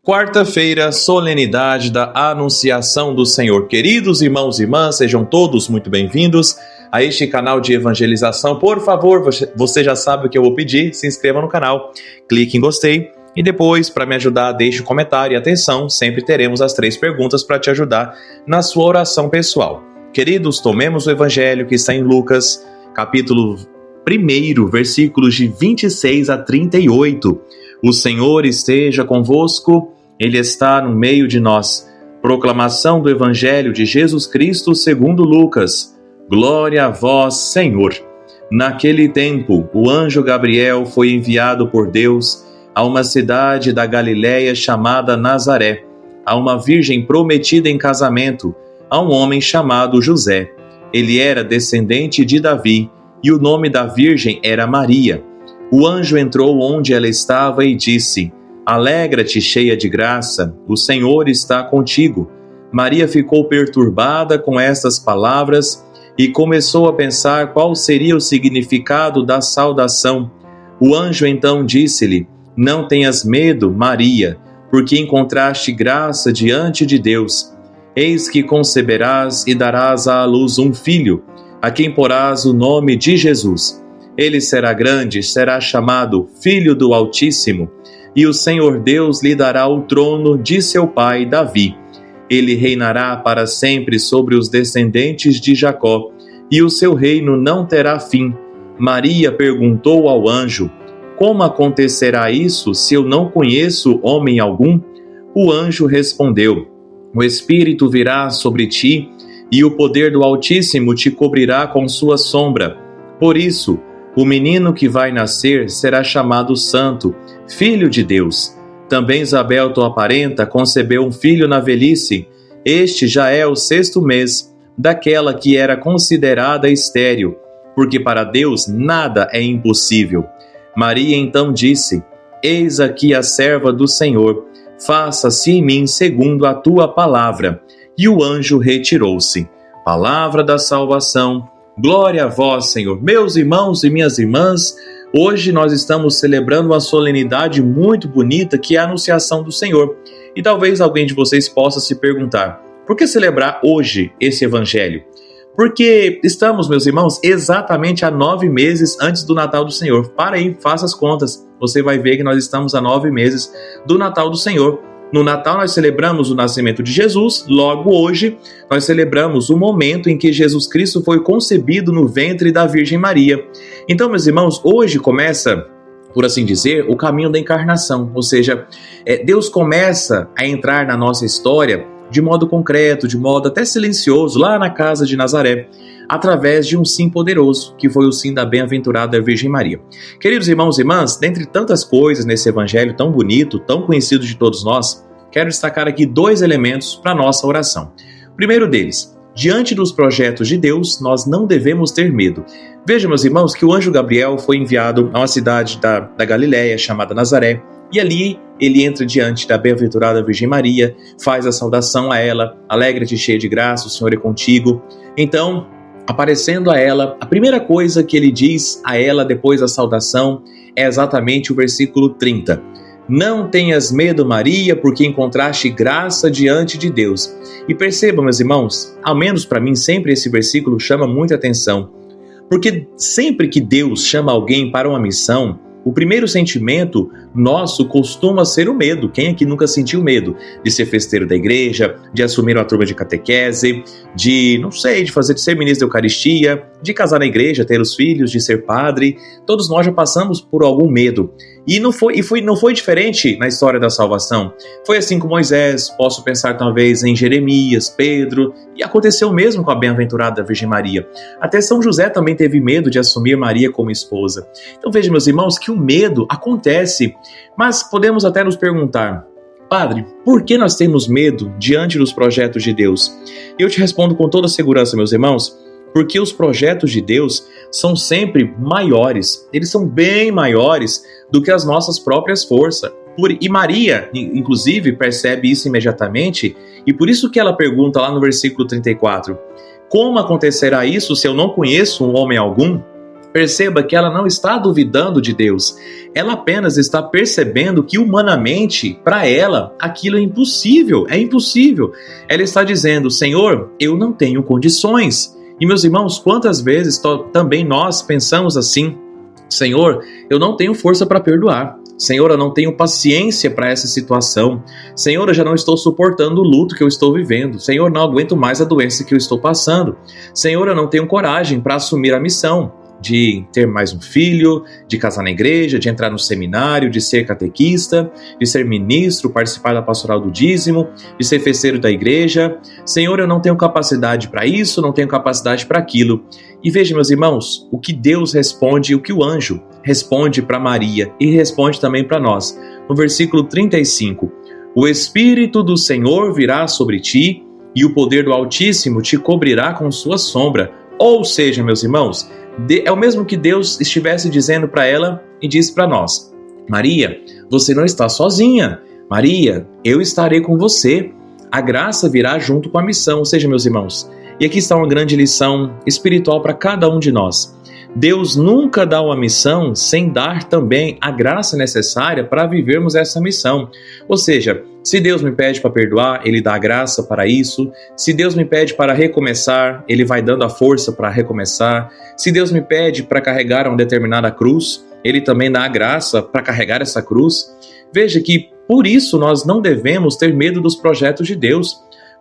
Quarta-feira, solenidade da Anunciação do Senhor. Queridos irmãos e irmãs, sejam todos muito bem-vindos a este canal de evangelização. Por favor, você já sabe o que eu vou pedir, se inscreva no canal, clique em gostei e depois, para me ajudar, deixe um comentário. E atenção, sempre teremos as 3 perguntas para te ajudar na sua oração pessoal. Queridos, tomemos o evangelho que está em Lucas, capítulo 1, versículos de 26 a 38. O Senhor esteja convosco, Ele está no meio de nós. Proclamação do Evangelho de Jesus Cristo segundo Lucas. Glória a vós, Senhor. Naquele tempo, o anjo Gabriel foi enviado por Deus a uma cidade da Galiléia chamada Nazaré, a uma virgem prometida em casamento, a um homem chamado José. Ele era descendente de Davi, e o nome da virgem era Maria. O anjo entrou onde ela estava e disse: Alegra-te, cheia de graça, o Senhor está contigo. Maria ficou perturbada com estas palavras e começou a pensar qual seria o significado da saudação. O anjo então disse-lhe: Não tenhas medo, Maria, porque encontraste graça diante de Deus. Eis que conceberás e darás à luz um filho, a quem porás o nome de Jesus. Ele será grande, será chamado Filho do Altíssimo, e o Senhor Deus lhe dará o trono de seu pai Davi. Ele reinará para sempre sobre os descendentes de Jacó, e o seu reino não terá fim. Maria perguntou ao anjo: Como acontecerá isso se eu não conheço homem algum? O anjo respondeu: O Espírito virá sobre ti, e o poder do Altíssimo te cobrirá com sua sombra. Por isso, o menino que vai nascer será chamado Santo, Filho de Deus. Também Isabel, tua parenta, concebeu um filho na velhice. Este já é o 6º mês daquela que era considerada estéril, porque para Deus nada é impossível. Maria então disse: Eis aqui a serva do Senhor, faça-se em mim segundo a tua palavra. E o anjo retirou-se. Palavra da salvação. Glória a vós, Senhor. Meus irmãos e minhas irmãs, hoje nós estamos celebrando uma solenidade muito bonita que é a Anunciação do Senhor. E talvez alguém de vocês possa se perguntar: por que celebrar hoje esse Evangelho? Porque estamos, meus irmãos, exatamente há 9 meses antes do Natal do Senhor. Para aí, faça as contas. Você vai ver que nós estamos há 9 meses do Natal do Senhor. No Natal nós celebramos o nascimento de Jesus, logo hoje nós celebramos o momento em que Jesus Cristo foi concebido no ventre da Virgem Maria. Então, meus irmãos, hoje começa, por assim dizer, o caminho da encarnação, ou seja, Deus começa a entrar na nossa história de modo concreto, de modo até silencioso, lá na casa de Nazaré, através de um sim poderoso, que foi o sim da bem-aventurada Virgem Maria. Queridos irmãos e irmãs, dentre tantas coisas nesse evangelho tão bonito, tão conhecido de todos nós, quero destacar aqui 2 elementos para a nossa oração. O primeiro deles: diante dos projetos de Deus, nós não devemos ter medo. Vejam, meus irmãos, que o anjo Gabriel foi enviado a uma cidade da Galiléia chamada Nazaré, e ali ele entra diante da bem-aventurada Virgem Maria, faz a saudação a ela: Alegra-te, cheia de graça, o Senhor é contigo. Então, aparecendo a ela, a primeira coisa que ele diz a ela depois da saudação é exatamente o versículo 30. Não tenhas medo, Maria, porque encontraste graça diante de Deus. E percebam, meus irmãos, ao menos para mim sempre esse versículo chama muita atenção, porque sempre que Deus chama alguém para uma missão, o primeiro sentimento nosso costuma ser o medo. Quem aqui nunca sentiu medo de ser festeiro da igreja, de assumir uma turma de catequese, de ser ministro da Eucaristia, de casar na igreja, ter os filhos, de ser padre? Todos nós já passamos por algum medo. E não foi diferente na história da salvação. Foi assim com Moisés, posso pensar talvez em Jeremias, Pedro, e aconteceu mesmo com a bem-aventurada Virgem Maria. Até São José também teve medo de assumir Maria como esposa. Então vejam, meus irmãos, que o medo acontece, mas podemos até nos perguntar: Padre, por que nós temos medo diante dos projetos de Deus? Eu te respondo com toda segurança, meus irmãos, porque os projetos de Deus são sempre maiores, eles são bem maiores do que as nossas próprias forças. E Maria, inclusive, percebe isso imediatamente, e por isso que ela pergunta lá no versículo 34, como acontecerá isso se eu não conheço um homem algum? Perceba que ela não está duvidando de Deus, ela apenas está percebendo que humanamente, para ela, aquilo é impossível, Ela está dizendo, Senhor, eu não tenho condições. E meus irmãos, quantas vezes também nós pensamos assim, Senhor, eu não tenho força para perdoar. Senhor, eu não tenho paciência para essa situação. Senhor, eu já não estou suportando o luto que eu estou vivendo. Senhor, não aguento mais a doença que eu estou passando. Senhor, eu não tenho coragem para assumir a missão de ter mais um filho, de casar na igreja, de entrar no seminário, de ser catequista, de ser ministro, participar da pastoral do dízimo, de ser festeiro da igreja. Senhor, eu não tenho capacidade para isso, não tenho capacidade para aquilo. E veja, meus irmãos, o que Deus responde e o que o anjo responde para Maria e responde também para nós. No versículo 35, o Espírito do Senhor virá sobre ti e o poder do Altíssimo te cobrirá com sua sombra. Ou seja, meus irmãos, é o mesmo que Deus estivesse dizendo para ela e disse para nós. Maria, você não está sozinha. Maria, eu estarei com você. A graça virá junto com a missão. Ou seja, meus irmãos, e aqui está uma grande lição espiritual para cada um de nós. Deus nunca dá uma missão sem dar também a graça necessária para vivermos essa missão. Ou seja, se Deus me pede para perdoar, Ele dá a graça para isso. Se Deus me pede para recomeçar, Ele vai dando a força para recomeçar. Se Deus me pede para carregar uma determinada cruz, Ele também dá a graça para carregar essa cruz. Veja que por isso nós não devemos ter medo dos projetos de Deus.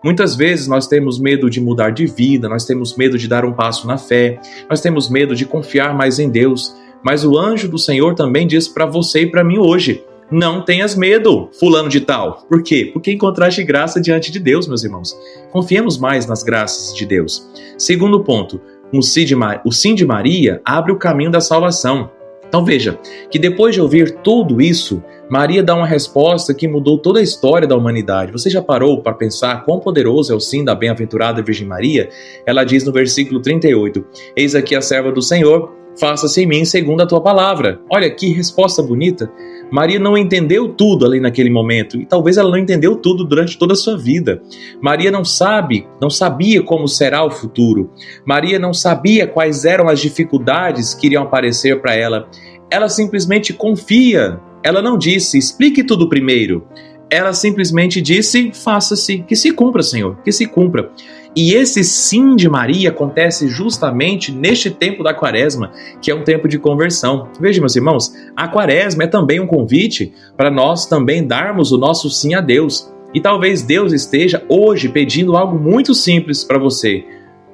Muitas vezes nós temos medo de mudar de vida, nós temos medo de dar um passo na fé, nós temos medo de confiar mais em Deus. Mas o anjo do Senhor também diz para você e para mim hoje, não tenhas medo, fulano de tal. Por quê? Porque encontraste graça diante de Deus, meus irmãos. Confiemos mais nas graças de Deus. Segundo ponto, o sim de Maria abre o caminho da salvação. Então veja, que depois de ouvir tudo isso, Maria dá uma resposta que mudou toda a história da humanidade. Você já parou para pensar quão poderoso é o sim da bem-aventurada Virgem Maria? Ela diz no versículo 38, eis aqui a serva do Senhor, faça-se em mim segundo a tua palavra. Olha que resposta bonita. Maria não entendeu tudo ali naquele momento, e talvez ela não entendeu tudo durante toda a sua vida. Maria não sabia como será o futuro. Maria não sabia quais eram as dificuldades que iriam aparecer para ela. Ela simplesmente confia. Ela não disse, explique tudo primeiro. Ela simplesmente disse, faça-se, que se cumpra, Senhor, que se cumpra. E esse sim de Maria acontece justamente neste tempo da quaresma, que é um tempo de conversão. Veja, meus irmãos, a quaresma é também um convite para nós também darmos o nosso sim a Deus. E talvez Deus esteja hoje pedindo algo muito simples para você.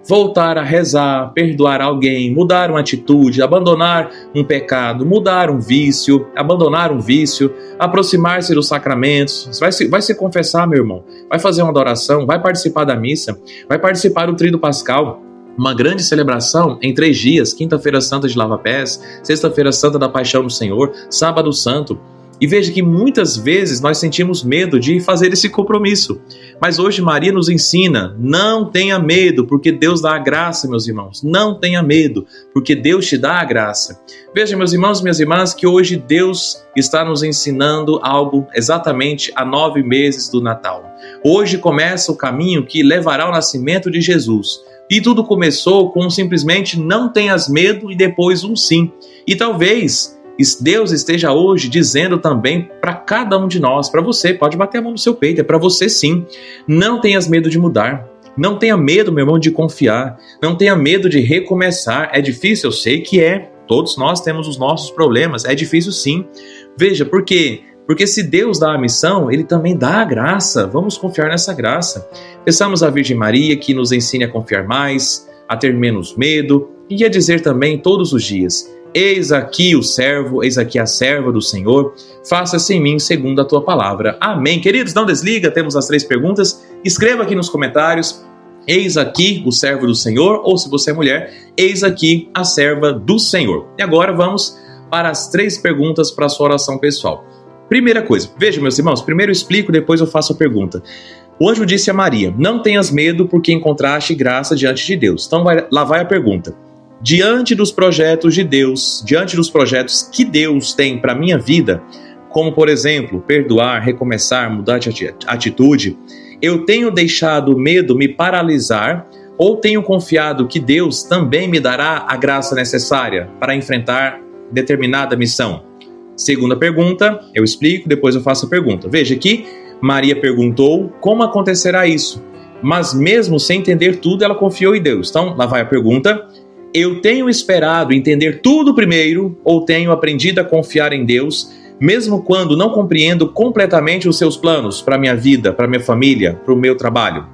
Voltar a rezar, perdoar alguém, mudar uma atitude, abandonar um pecado, mudar um vício, abandonar um vício, aproximar-se dos sacramentos. Vai se confessar, meu irmão, vai fazer uma adoração, vai participar da missa, vai participar do Tríduo Pascal, uma grande celebração em 3 dias, quinta-feira santa de lava-pés, sexta-feira santa da Paixão do Senhor, sábado santo. E veja que muitas vezes nós sentimos medo de fazer esse compromisso. Mas hoje Maria nos ensina, não tenha medo, porque Deus dá a graça, meus irmãos. Não tenha medo, porque Deus te dá a graça. Veja, meus irmãos e minhas irmãs, que hoje Deus está nos ensinando algo exatamente há 9 meses do Natal. Hoje começa o caminho que levará ao nascimento de Jesus. E tudo começou com simplesmente não tenhas medo e depois um sim. E talvez Deus esteja hoje dizendo também para cada um de nós, para você, pode bater a mão no seu peito, é para você sim. Não tenhas medo de mudar, não tenha medo, meu irmão, de confiar, não tenha medo de recomeçar. É difícil, eu sei que é, todos nós temos os nossos problemas, é difícil sim. Veja, por quê? Porque se Deus dá a missão, Ele também dá a graça, vamos confiar nessa graça. Peçamos à Virgem Maria que nos ensine a confiar mais, a ter menos medo e a dizer também todos os dias, eis aqui o servo, eis aqui a serva do Senhor, faça-se em mim segundo a tua palavra. Amém. Queridos, não desliga, temos as 3 perguntas. Escreva aqui nos comentários, eis aqui o servo do Senhor, ou se você é mulher, eis aqui a serva do Senhor. E agora vamos para as 3 perguntas para a sua oração pessoal. Primeira coisa, veja, meus irmãos, primeiro eu explico, depois eu faço a pergunta. O anjo disse a Maria, não tenhas medo porque encontraste graça diante de Deus. Então lá vai a pergunta. Diante dos projetos de Deus, diante dos projetos que Deus tem para a minha vida, como por exemplo, perdoar, recomeçar, mudar de atitude, eu tenho deixado o medo me paralisar Ou tenho confiado que Deus também me dará a graça necessária para enfrentar determinada missão? Segunda pergunta, eu explico, depois eu faço a pergunta. Veja que Maria perguntou como acontecerá isso, mas mesmo sem entender tudo, ela confiou em Deus. Então, lá vai a pergunta. Eu tenho esperado entender tudo primeiro ou tenho aprendido a confiar em Deus, mesmo quando não compreendo completamente os seus planos para a minha vida, para a minha família, para o meu trabalho?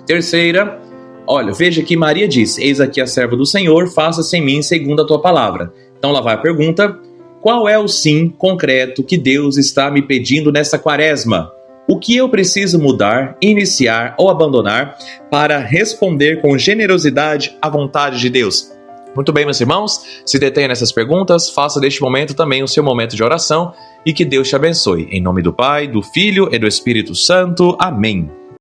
Terceira, olha, veja que Maria disse, eis aqui a serva do Senhor, faça-se em mim segundo a tua palavra. Então lá vai a pergunta, qual é o sim concreto que Deus está me pedindo nessa quaresma? O que eu preciso mudar, iniciar ou abandonar para responder com generosidade à vontade de Deus? Muito bem, meus irmãos, se detenha nessas perguntas, faça deste momento também o seu momento de oração e que Deus te abençoe. Em nome do Pai, do Filho e do Espírito Santo. Amém.